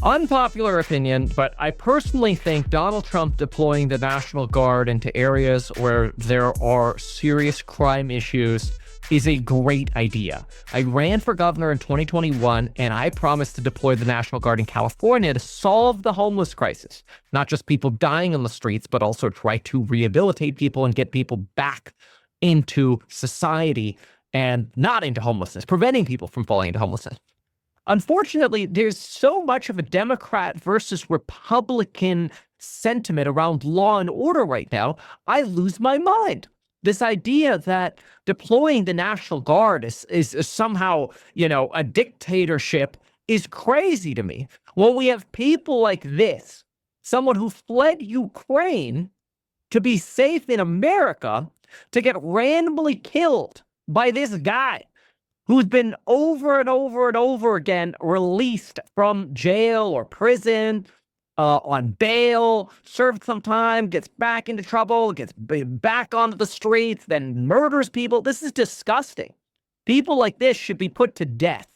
Unpopular opinion, but I personally think Donald Trump deploying the National Guard into areas where there are serious crime issues is a great idea. I ran for governor in 2021, and I promised to deploy the National Guard in California to solve the homeless crisis. Not just people dying on the streets, but also try to rehabilitate people and get people back into society and not into homelessness, preventing people from falling into homelessness. Unfortunately, there's so much of a Democrat versus Republican sentiment around law and order right now, I lose my mind. This idea that deploying the National Guard is somehow, a dictatorship is crazy to me. Well, we have people like this, someone who fled Ukraine to be safe in America, to get randomly killed by this guy who's been over and over and over again released from jail or prison on bail, served some time, gets back into trouble, gets back onto the streets, then murders people. This is disgusting. People like this should be put to death.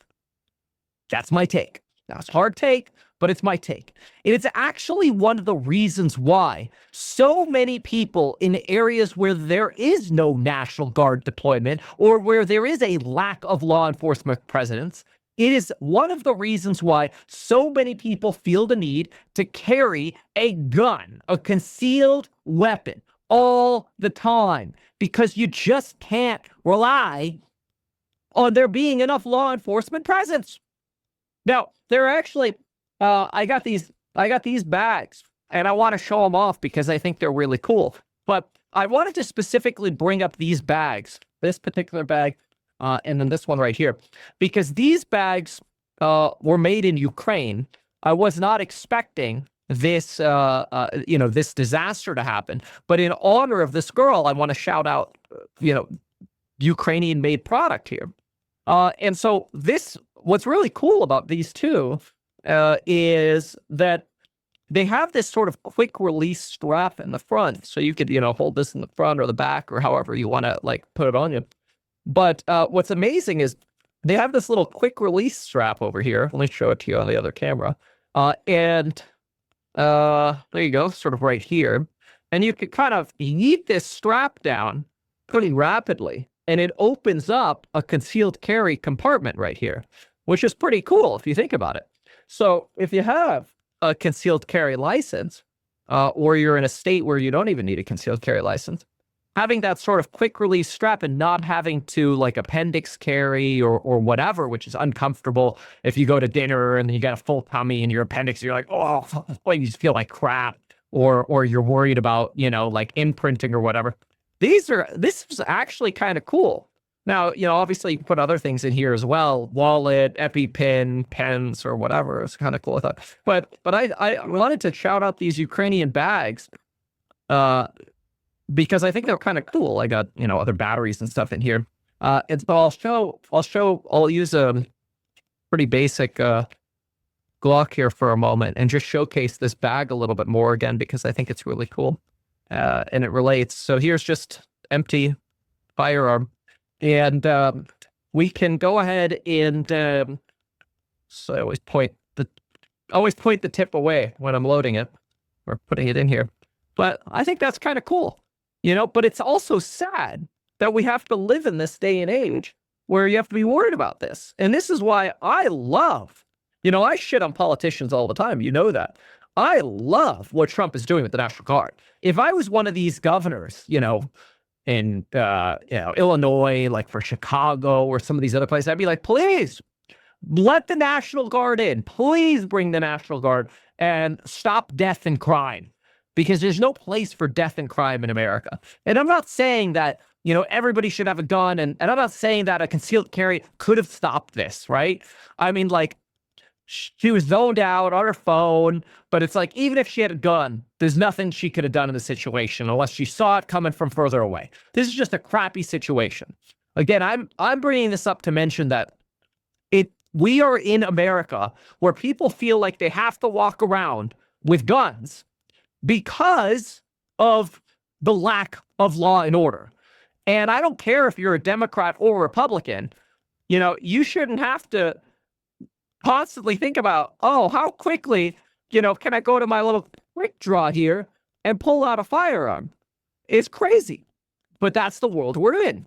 That's my take. Now, it's a hard take, but it's my take. And it's actually one of the reasons why so many people in areas where there is no National Guard deployment or where there is a lack of law enforcement presence, it is one of the reasons why so many people feel the need to carry a gun, a concealed weapon, all the time, because you just can't rely on there being enough law enforcement presence. Now, there are actually, I got these bags, and I want to show them off because I think they're really cool. But I wanted to specifically bring up these bags, this particular bag, and then this one right here, because these bags were made in Ukraine. I was not expecting this, this disaster to happen. But in honor of this girl, I want to shout out, Ukrainian-made product here. And so what's really cool about these two is that they have this sort of quick release strap in the front. So you could, hold this in the front or the back or however you want to put it on you. But what's amazing is they have this little quick release strap over here. Let me show it to you on the other camera. And there you go, sort of right here. And you can kind of yeet this strap down pretty rapidly. And it opens up a concealed carry compartment right here, which is pretty cool if you think about it. So if you have a concealed carry license, or you're in a state where you don't even need a concealed carry license, having that sort of quick release strap and not having to appendix carry or whatever, which is uncomfortable. If you go to dinner and you got a full tummy and your appendix, you're like, oh, you just feel like crap, or you're worried about, imprinting or whatever. This is actually kind of cool. Now, obviously you can put other things in here as well, wallet, EpiPen, pens, or whatever. It's kind of cool, I thought. But I wanted to shout out these Ukrainian bags because I think they're kind of cool. I got, other batteries and stuff in here. And so I'll use a pretty basic Glock here for a moment and just showcase this bag a little bit more again, because I think it's really cool. And it relates. So here's just empty firearm. And we can go ahead and so I always point the tip away when I'm loading it or putting it in here. But I think that's kind of cool, but it's also sad that we have to live in this day and age where you have to be worried about this. And this is why I love, I shit on politicians all the time. You know that. I love what Trump is doing with the National Guard. If I was one of these governors, in Illinois, like for Chicago or some of these other places, I'd be like, please let the National Guard in. Please bring the National Guard and stop death and crime, because there's no place for death and crime in America. And I'm not saying that, everybody should have a gun, and I'm not saying that a concealed carry could have stopped this, right? I mean, she was zoned out on her phone, but it's even if she had a gun, there's nothing she could have done in the situation unless she saw it coming from further away. This is just a crappy situation. Again, I'm bringing this up to mention that we are in America where people feel like they have to walk around with guns because of the lack of law and order. And I don't care if you're a Democrat or Republican, you shouldn't have to constantly think about, oh, how quickly, can I go to my little quick draw here and pull out a firearm? It's crazy, but that's the world we're in.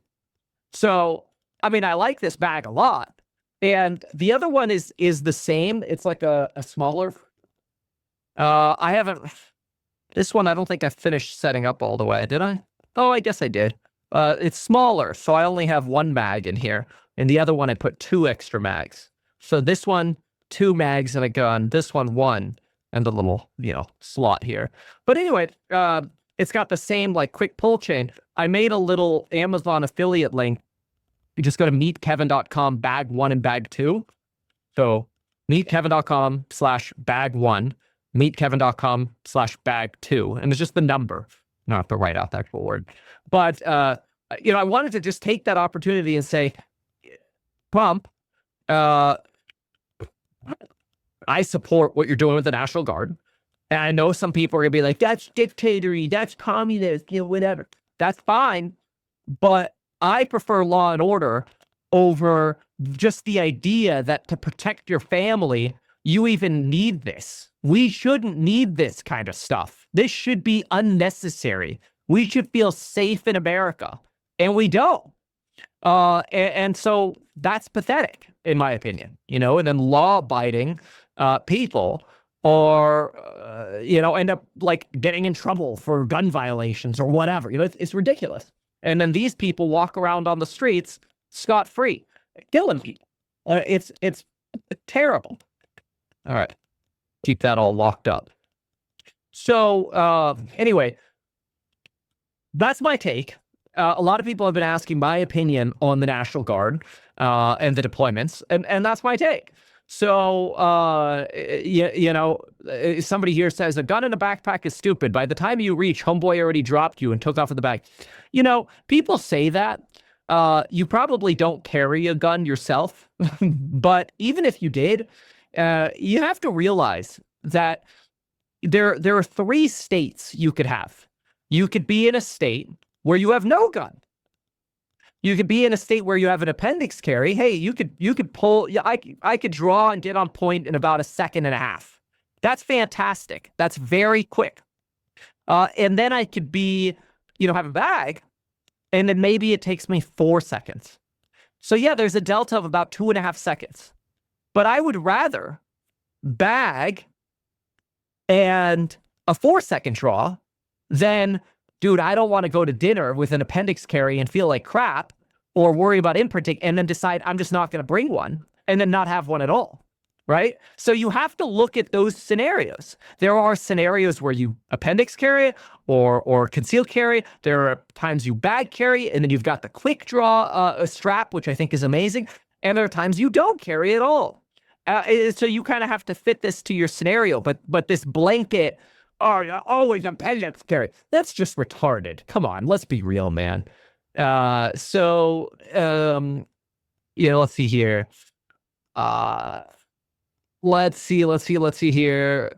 So, I mean, I like this bag a lot. And the other one is the same. It's like a smaller. I haven't. This one, I don't think I finished setting up all the way. Did I? Oh, I guess I did. It's smaller, so I only have one mag in here, and the other one I put 2 extra mags. So this one, 2 mags and a gun. This one, 1, and the little slot here. But anyway, it's got the same like quick pull chain. I made a little Amazon affiliate link. You just go to meetkevin.com bag 1 and bag 2. So meetkevin.com/bag 1, meetkevin.com/bag 2, and it's just the number. I don't have to write out the actual word. But I wanted to just take that opportunity and say, Trump, I support what you're doing with the National Guard. And I know some people are gonna be like, that's dictatory, that's communist, whatever. That's fine. But I prefer law and order over just the idea that to protect your family, you even need this. We shouldn't need this kind of stuff. This should be unnecessary. We should feel safe in America, and we don't. And so that's pathetic, in my opinion. And then law-abiding people are, end up like getting in trouble for gun violations or whatever. It's ridiculous. And then these people walk around on the streets scot-free, killing people. It's terrible. All right. Keep that all locked up. So anyway, that's my take. A lot of people have been asking my opinion on the National Guard and the deployments, and that's my take. So, somebody here says a gun in a backpack is stupid. By the time you reach, homeboy already dropped you and took off with the bag. People say that. You probably don't carry a gun yourself, but even if you did, you have to realize that there are 3 states you could have. You could be in a state where you have no gun. You could be in a state where you have an appendix carry. Hey, you could pull. Yeah, I could draw and get on point in about 1.5 seconds. That's fantastic. That's very quick. And then I could be, have a bag, and then maybe it takes me 4 seconds. So yeah, there's a delta of about 2.5 seconds. But I would rather bag and a 4-second draw than, dude, I don't want to go to dinner with an appendix carry and feel like crap or worry about imprinting and then decide I'm just not going to bring one and then not have one at all, right? So you have to look at those scenarios. There are scenarios where you appendix carry or concealed carry. There are times you bag carry, and then you've got the quick draw strap, which I think is amazing. And there are times you don't carry at all. So you kind of have to fit this to your scenario. But this blanket, always appendix carry, that's just retarded. Come on, let's be real, man. Let's see here. Let's see here.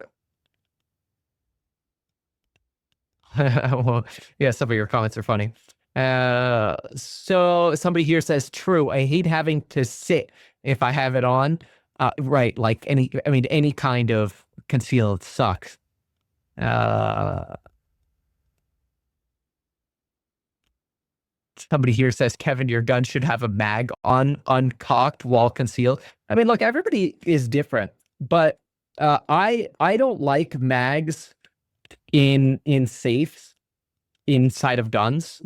Well, yeah, some of your comments are funny. So somebody here says, true, I hate having to sit if I have it on. Right, like any kind of concealed sucks. Somebody here says, Kevin, your gun should have a mag on uncocked while concealed. I mean, look, everybody is different, but I don't like mags in safes inside of guns.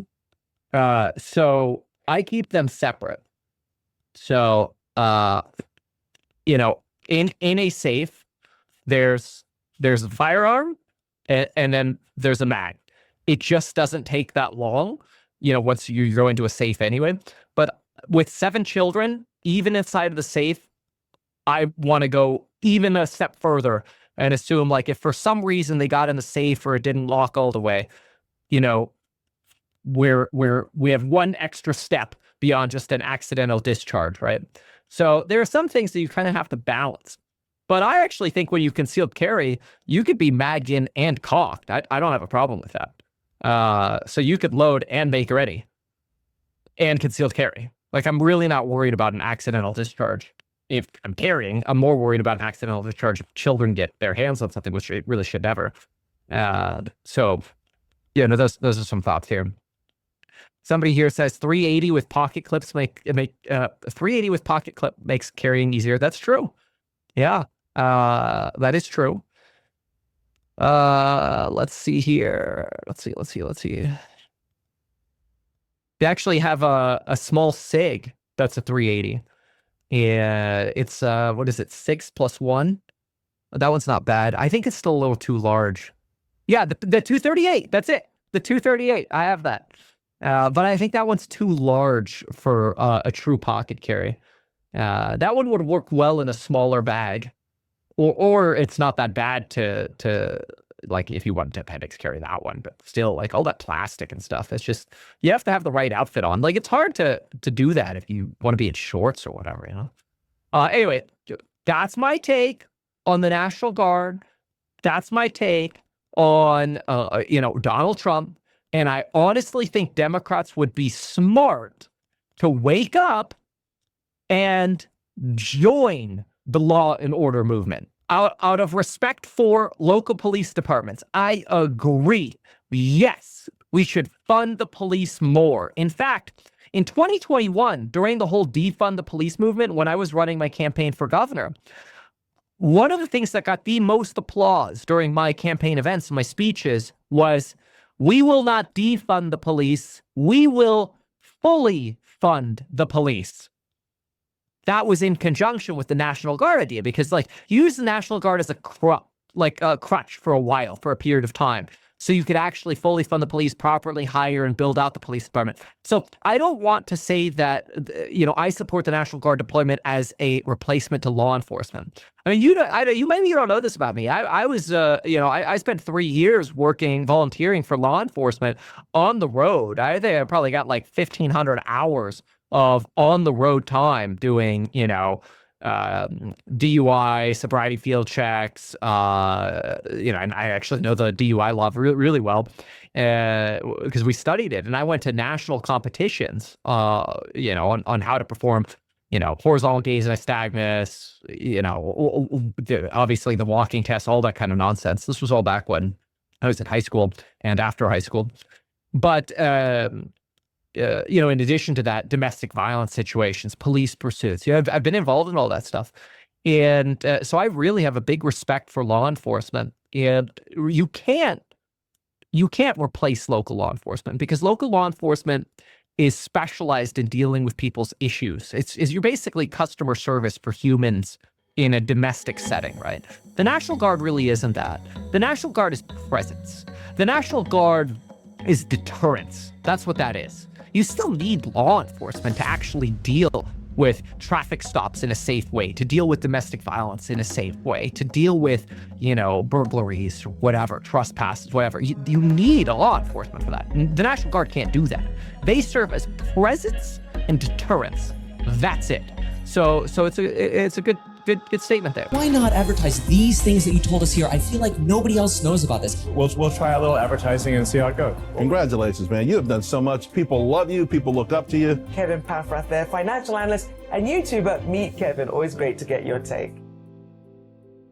So I keep them separate. So in a safe, there's a firearm and then there's a mag. It just doesn't take that long, once you go into a safe anyway. But with 7 children, even inside of the safe, I want to go even a step further and assume, like, if for some reason they got in the safe or it didn't lock all the way, we have one extra step beyond just an accidental discharge, right? So there are some things that you kind of have to balance. But I actually think when you concealed carry, you could be magged in and cocked. I don't have a problem with that. So you could load and make ready and concealed carry. Like, I'm really not worried about an accidental discharge if I'm carrying, I'm more worried about an accidental discharge if children get their hands on something, which it really should never. So, yeah, no, those are some thoughts here. Somebody here says 380 with pocket clips make 380 with pocket clip makes carrying easier. That's true. Yeah, that is true. Let's see here. Let's see. They actually have a small SIG that's a 380. Yeah, it's what is it? 6+1. That one's not bad. I think it's still a little too large. Yeah, the 238. That's it. The 238. I have that. But I think that one's too large for a true pocket carry. That one would work well in a smaller bag, or it's not that bad to like if you want to appendix carry that one. But still, like all that plastic and stuff, it's just you have to have the right outfit on. Like it's hard to do that if you want to be in shorts or whatever, you know. Anyway, that's my take on the National Guard. That's my take on Donald Trump. And I honestly think Democrats would be smart to wake up and join the law and order movement out of respect for local police departments. I agree. Yes, we should fund the police more. In fact, in 2021, during the whole defund the police movement, when I was running my campaign for governor, one of the things that got the most applause during my campaign events and my speeches was, we will not defund the police. We will fully fund the police. That was in conjunction with the National Guard idea, because like use the National Guard as a crutch for a while, for a period of time, so you could actually fully fund the police, properly hire and build out the police department. So I don't want to say that, I support the National Guard deployment as a replacement to law enforcement. I mean, you maybe you don't know this about me. I was, I spent 3 years volunteering for law enforcement on the road. I think I probably got like 1,500 hours of on the road time doing, DUI, sobriety field checks, and I actually know the DUI law really well, because we studied it, and I went to national competitions, on how to perform, horizontal gaze and nystagmus, obviously the walking test, all that kind of nonsense. This was all back when I was in high school and after high school. But, in addition to that, domestic violence situations, police pursuits. I've been involved in all that stuff. And so I really have a big respect for law enforcement. And you can't replace local law enforcement, because local law enforcement is specialized in dealing with people's issues. You're basically customer service for humans in a domestic setting, right? The National Guard really isn't that. The National Guard is presence. The National Guard is deterrence. That's what that is. You still need law enforcement to actually deal with traffic stops in a safe way, to deal with domestic violence in a safe way, to deal with, burglaries or whatever, trespasses, whatever. You need a law enforcement for that. And the National Guard can't do that. They serve as presence and deterrence. That's it. So it's a good statement there. Why not advertise these things that you told us here? I feel like nobody else knows about this. We'll try a little advertising and see how it goes. Congratulations, man. You have done so much. People love you. People look up to you. Kevin Paffrath there, financial analyst and YouTuber. Meet Kevin. Always great to get your take.